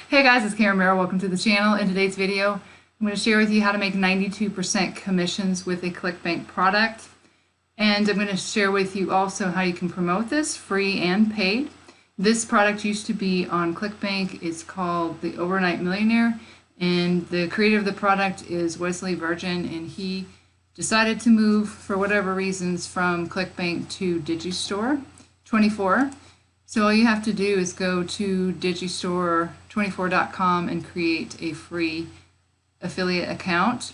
Hey guys, it's Marrow. Welcome to the channel. In today's video, I'm going to share with you how to make 92% commissions with a Clickbank product. And I'm going to share with you also how you can promote this free and paid. This product used to be on Clickbank. It's called the Overnight Millionaire. And the creator of the product is Wesley Virgin, and he decided to move, for whatever reasons, from Clickbank to Digistore 24. So all you have to do is go to digistore24.com and create a free affiliate account.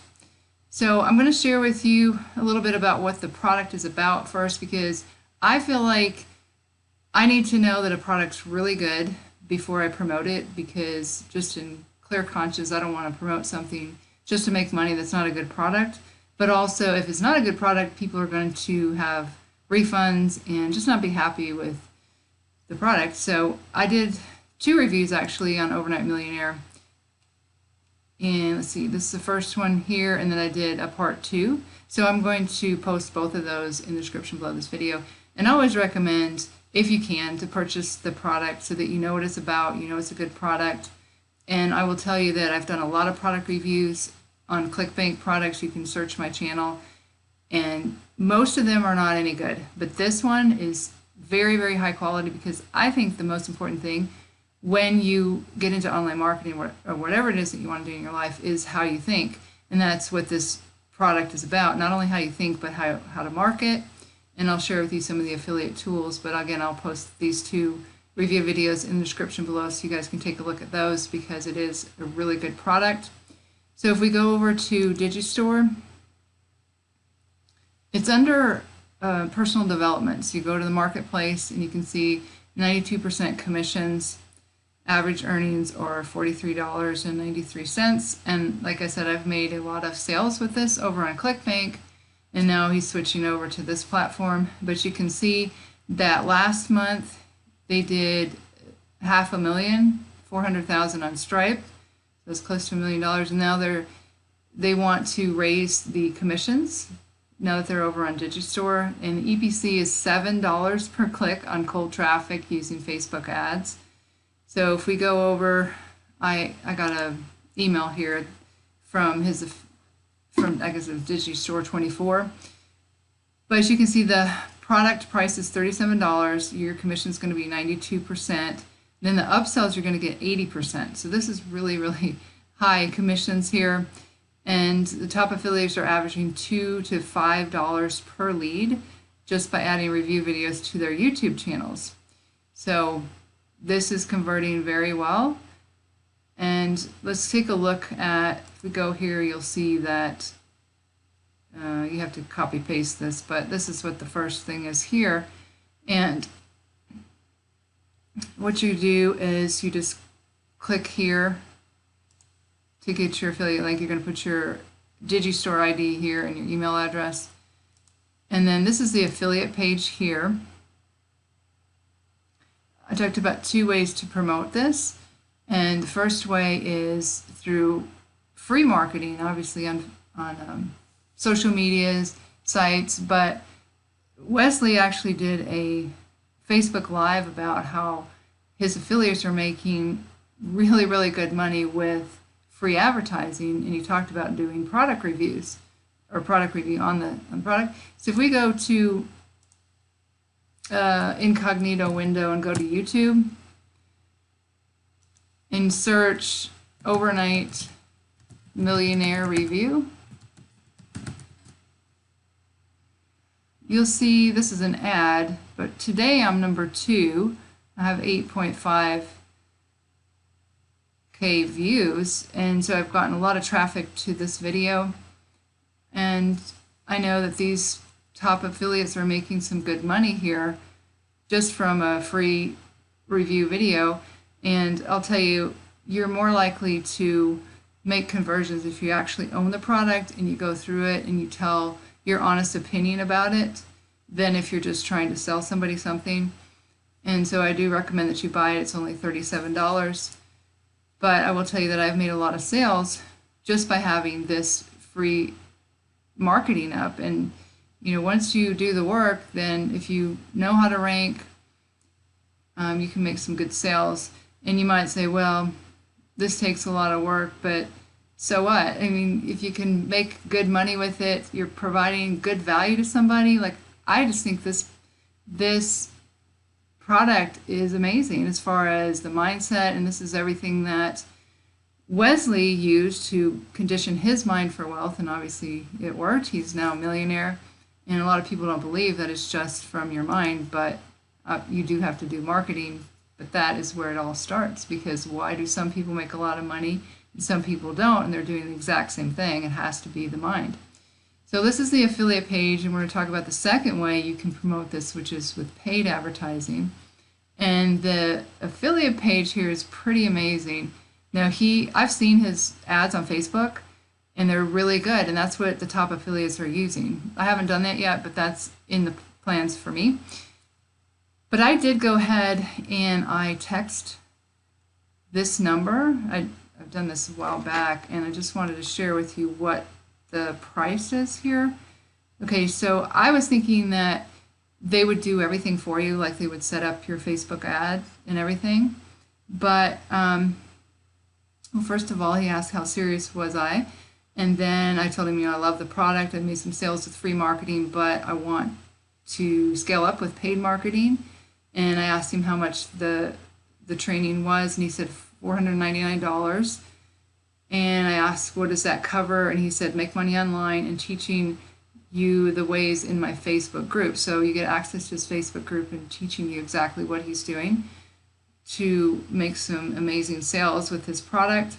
So I'm going to share with you a little bit about what the product is about first, because I feel like I need to know that a product's really good before I promote it, because just in clear conscience, I don't want to promote something just to make money that's not a good product. But also, if it's not a good product, people are going to have refunds and just not be happy with the product. So I did 2 reviews actually on Overnight Millionaire, and let's see, this is the first one here, and then I did a part 2. So I'm going to post both of those in the description below this video. And I always recommend, if you can, to purchase the product so that you know what it's about, you know it's a good product. And I will tell you that I've done a lot of product reviews on Clickbank products. You can search my channel, and most of them are not any good, but this one is very, very high quality, because I think the most important thing when you get into online marketing or whatever it is that you want to do in your life is how you think. And that's what this product is about. Not only how you think, but how to market. And I'll share with you some of the affiliate tools. But again, I'll post these 2 review videos in the description below so you guys can take a look at those, because it is a really good product. So if we go over to Digistore, it's under personal development. So you go to the marketplace and you can see 92% commissions, average earnings are $43.93. And like I said, I've made a lot of sales with this over on Clickbank, and now he's switching over to this platform. But you can see that last month they did $500,400,000 on Stripe. That's close to $1 million, and now they want to raise the commissions now that they're over on Digistore, and the EPC is $7 per click on cold traffic using Facebook ads. So if we go over, I got an email here from I guess it was Digistore 24. But as you can see, the product price is $37. Your commission is going to be 92%. Then the upsells, you're going to get 80%. So this is really, really high commissions here. And the top affiliates are averaging $2 to $5 per lead just by adding review videos to their YouTube channels. So this is converting very well. And let's take a look at, if we go here, you'll see that you have to copy paste this, but this is what the first thing is here. And what you do is you just click here to get your affiliate link. You're going to put your Digistore ID here and your email address. And then this is the affiliate page here. I talked about 2 ways to promote this. And the first way is through free marketing, obviously on social medias, sites. But Wesley actually did a Facebook Live about how his affiliates are making really, really good money with free advertising, and he talked about doing product reviews or product review on the product. So if we go to incognito window and go to YouTube and search Overnight Millionaire review, you'll see this is an ad, but today I'm number 2. I have 8.5K views, and so I've gotten a lot of traffic to this video, and I know that these top affiliates are making some good money here just from a free review video. And I'll tell you, you're more likely to make conversions if you actually own the product and you go through it and you tell your honest opinion about it, than if you're just trying to sell somebody something. And so I do recommend that you buy it. It's only $37. But I will tell you that I've made a lot of sales just by having this free marketing up. And once you do the work, then if you know how to rank, you can make some good sales. And you might say, well, this takes a lot of work, but so what? I mean, if you can make good money with it, you're providing good value to somebody. Like, I just think this product is amazing as far as the mindset, and this is everything that Wesley used to condition his mind for wealth, and obviously it worked. He's now a millionaire, and a lot of people don't believe that it's just from your mind, but you do have to do marketing. But that is where it all starts, because why do some people make a lot of money and some people don't, and they're doing the exact same thing? It has to be the mind. So this is the affiliate page, and we're going to talk about the second way you can promote this, which is with paid advertising. And the affiliate page here is pretty amazing. Now I've seen his ads on Facebook, and they're really good, and that's what the top affiliates are using. I haven't done that yet, but that's in the plans for me. But I did go ahead and I text this number. I've done this a while back, and I just wanted to share with you what the price is here. Okay, so I was thinking that they would do everything for you, like they would set up your Facebook ad and everything. But, well, first of all, he asked how serious was I. And then I told him, I love the product. I made some sales with free marketing, but I want to scale up with paid marketing. And I asked him how much the training was, and he said $499. And I asked, what does that cover? And he said, make money online and teaching you the ways in my Facebook group. So you get access to his Facebook group and teaching you exactly what he's doing to make some amazing sales with his product.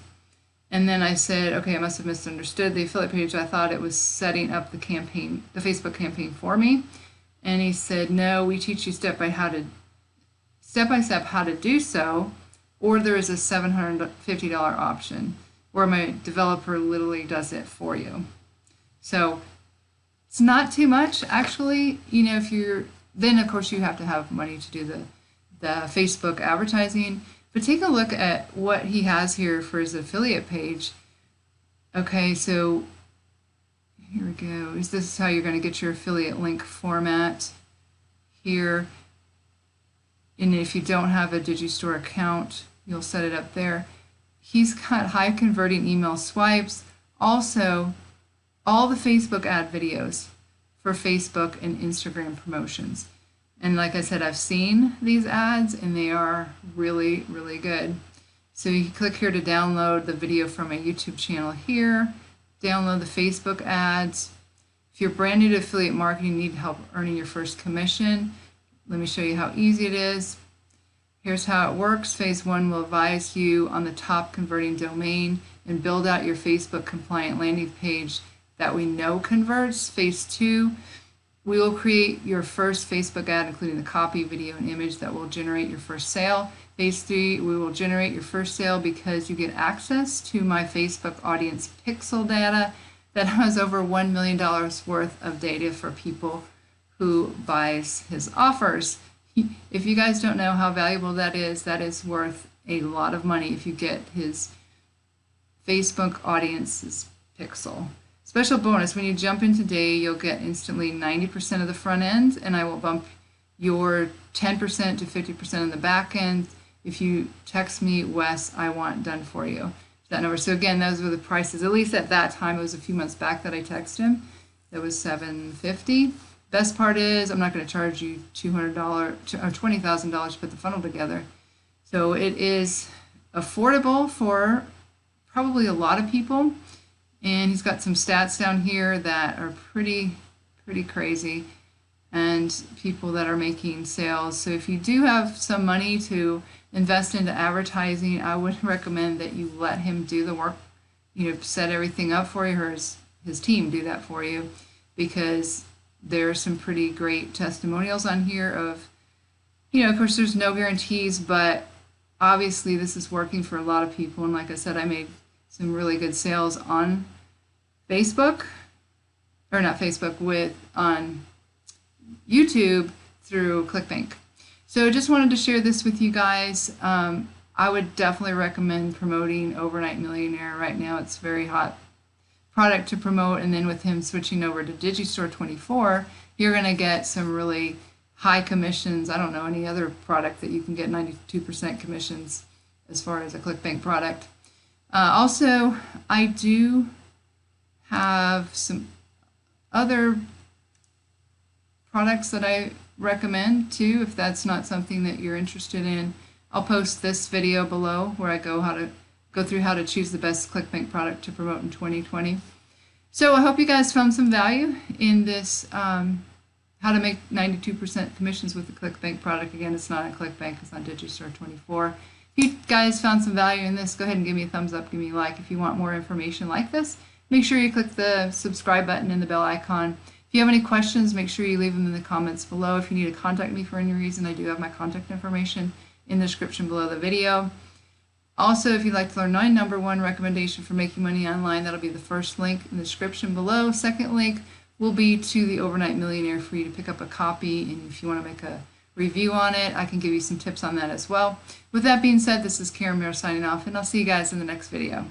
And then I said, okay, I must have misunderstood the affiliate page. I thought it was setting up the campaign, the Facebook campaign for me. And he said, no, we teach you step by step how to do so, or there is a $750 option where my developer literally does it for you. So it's not too much, actually. If then of course you have to have money to do the Facebook advertising. But take a look at what he has here for his affiliate page. Okay, so here we go. This is how you're going to get your affiliate link format here. And if you don't have a Digistore account, you'll set it up there. He's got high converting email swipes. Also, all the Facebook ad videos for Facebook and Instagram promotions. And like I said, I've seen these ads, and they are really, really good. So you can click here to download the video from my YouTube channel here. Download the Facebook ads. If you're brand new to affiliate marketing, need help earning your first commission, let me show you how easy it is. Here's how it works. Phase 1 will advise you on the top converting domain and build out your Facebook compliant landing page that we know converts. Phase 2, we will create your first Facebook ad, including the copy, video, and image that will generate your first sale. Phase 3, we will generate your first sale because you get access to my Facebook audience pixel data that has over $1 million worth of data for people who buys his offers. If you guys don't know how valuable that is worth a lot of money if you get his Facebook audience's pixel. Special bonus, when you jump in today, you'll get instantly 90% of the front end, and I will bump your 10% to 50% on the back end if you text me, Wes, I want done for you. That number. So again, those were the prices. At least at that time, it was a few months back that I texted him. That was $750. Best part is I'm not going to charge you $200 or $20,000 to put the funnel together. So it is affordable for probably a lot of people. And he's got some stats down here that are pretty crazy, and people that are making sales. So if you do have some money to invest into advertising, I would recommend that you let him do the work, set everything up for you, or his team do that for you, because there are some pretty great testimonials on here of, of course there's no guarantees, but obviously this is working for a lot of people. And like I said, I made some really good sales on Facebook, or not Facebook, on YouTube through Clickbank. So just wanted to share this with you guys. I would definitely recommend promoting Overnight Millionaire right now. It's a very hot product to promote, and then with him switching over to Digistore 24, you're going to get some really high commissions. I don't know any other product that you can get 92% commissions as far as a Clickbank product. Also, I do have some other products that I recommend too, if that's not something that you're interested in. I'll post this video below where I go through how to choose the best Clickbank product to promote in 2020. So I hope you guys found some value in this how to make 92% commissions with the Clickbank product. Again, it's not on Clickbank, it's on Digistore24. If you guys found some value in this, go ahead and give me a thumbs up, give me a like. If you want more information like this, make sure you click the subscribe button and the bell icon. If you have any questions, make sure you leave them in the comments below. If you need to contact me for any reason, I do have my contact information in the description below the video. Also, if you'd like to learn my #1 recommendation for making money online, that'll be the first link in the description below. Second link will be to the Overnight Millionaire for you to pick up a copy, and if you want to make a review on it, I can give you some tips on that as well. With that being said, this is Marrow signing off, and I'll see you guys in the next video.